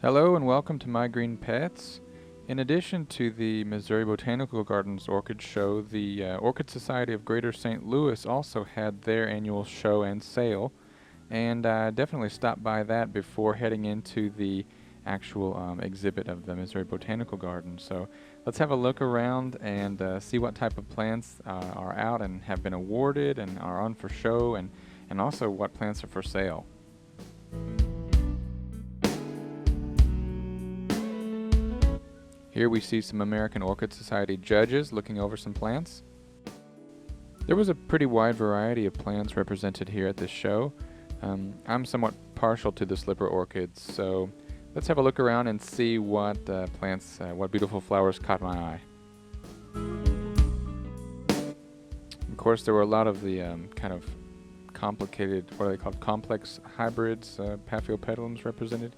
Hello and welcome to My Green Pets. In addition to the Missouri Botanical Garden's Orchid Show, the Orchid Society of Greater St. Louis also had their annual show and sale, and I definitely stopped by that before heading into the actual exhibit of the Missouri Botanical Garden. So let's have a look around and see what type of plants are out and have been awarded and are on for show, and also what plants are for sale. Here we see some American Orchid Society judges looking over some plants. There was a pretty wide variety of plants represented here at this show. I'm somewhat partial to the slipper orchids, so let's have a look around and see what plants, what beautiful flowers caught my eye. Of course, there were a lot of the kind of complicated, what are they called, complex hybrids, Paphiopedilums represented.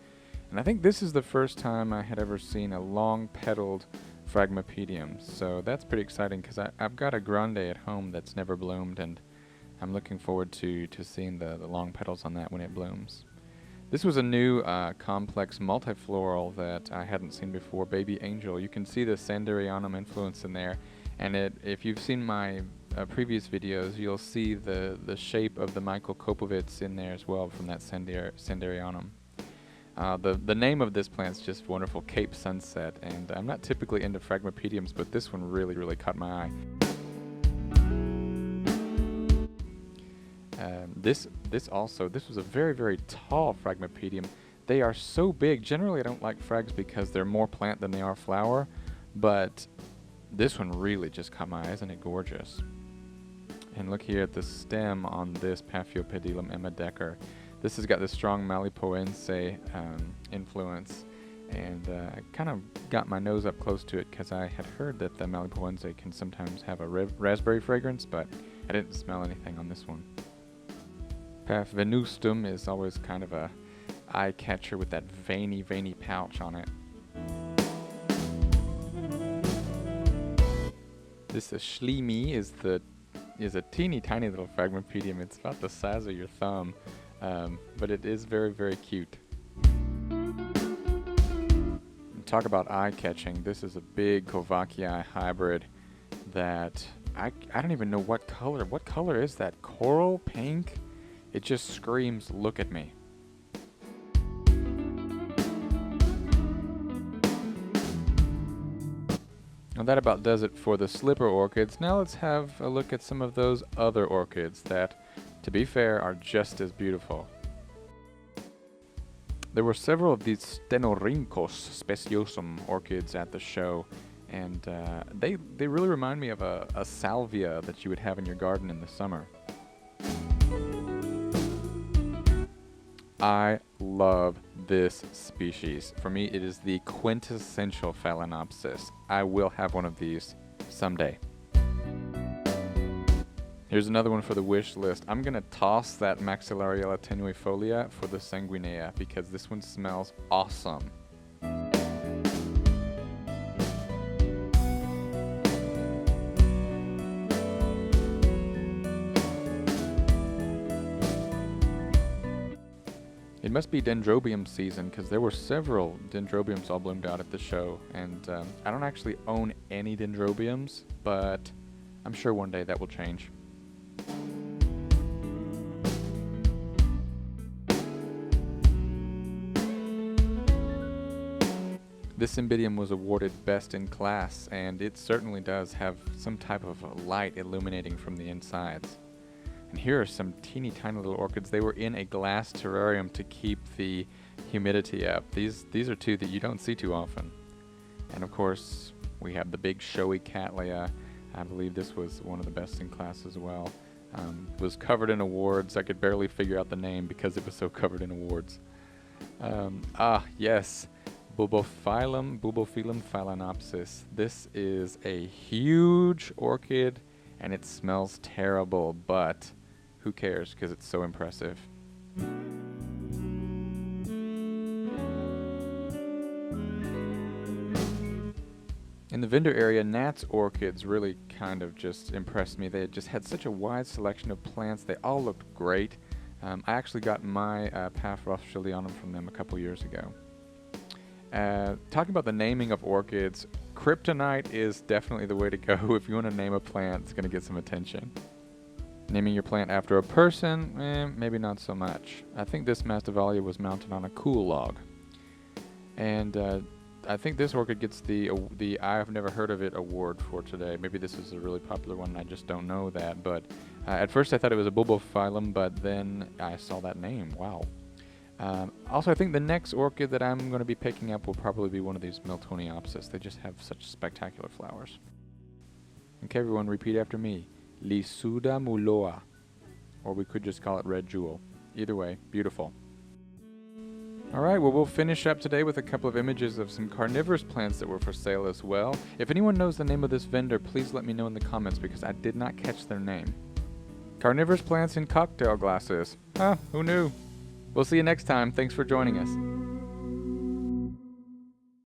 And I think this is the first time I had ever seen a long-petaled Phragmipedium, so that's pretty exciting because I've got a grande at home that's never bloomed, and I'm looking forward to seeing the long petals on that when it blooms. This was a new complex multifloral that I hadn't seen before, Baby Angel. You can see the Sanderrhynchos influence in there, and if you've seen my previous videos, you'll see the shape of the Michael Kopovits in there as well from that Sanderrhynchos. The name of this plant is just wonderful, Cape Sunset, and I'm not typically into Phragmipediums, but this one really caught my eye. This was a very tall Phragmipedium. They are so big. Generally I don't like Phrags because they're more plant than they are flower, but this one really just caught my eye. Isn't it gorgeous? And look here at the stem on this Paphiopedilum Emma Decker. This has got the strong Malipoense influence, and I kind of got my nose up close to it because I had heard that the Malipoense can sometimes have a raspberry fragrance, but I didn't smell anything on this one. Paph venustum is always kind of a eye catcher with that veiny pouch on it. This schlimii is a teeny tiny little Phragmipedium. It's about the size of your thumb. But it is very cute. Talk about eye-catching. This is a big Kovachii hybrid that I don't even know what color. What color is that? Coral? Pink? It just screams, look at me. Well, that about does it for the slipper orchids. Now let's have a look at some of those other orchids that, to be fair, are just as beautiful. There were several of these Stenorrhynchos speciosum orchids at the show, and they really remind me of a salvia that you would have in your garden in the summer. I love this species. For me, it is the quintessential Phalaenopsis. I will have one of these someday. Here's another one for the wish list. I'm going to toss that Maxillariella tenuifolia for the sanguinea because this one smells awesome. It must be Dendrobium season because there were several Dendrobiums all bloomed out at the show, and I don't actually own any Dendrobiums, but I'm sure one day that will change. This Cymbidium was awarded Best in Class, and it certainly does have some type of light illuminating from the insides. And here are some teeny tiny little orchids. They were in a glass terrarium to keep the humidity up. These are two that you don't see too often. And of course, we have the big showy Cattlianthe. I believe this was one of the Best in Class as well. It was covered in awards. I could barely figure out the name because it was so covered in awards. Yes. Bulbophyllum Phalaenopsis. This is a huge orchid and it smells terrible, but who cares because it's so impressive. In the vendor area, Nat's orchids really kind of just impressed me. They just had such a wide selection of plants. They all looked great. I actually got my Paph from them a couple years ago. Talking about the naming of orchids, Kryptonite is definitely the way to go if you want to name a plant. It's going to get some attention. Naming your plant after a person, maybe not so much. I think this Masdevallia was mounted on a cool log. And I think this orchid gets the I have never heard of it award for today. Maybe this is a really popular one and I just don't know that. But at first I thought it was a bulbophyllum, but then I saw that name. Wow. Also, I think the next orchid that I'm going to be picking up will probably be one of these Miltoniopsis. They just have such spectacular flowers. Okay, everyone, repeat after me. Lisuda muloa. Or we could just call it red jewel. Either way, beautiful. Alright, well, we'll finish up today with a couple of images of some carnivorous plants that were for sale as well. If anyone knows the name of this vendor, please let me know in the comments because I did not catch their name. Carnivorous plants in cocktail glasses. Huh, who knew? We'll see you next time. Thanks for joining us.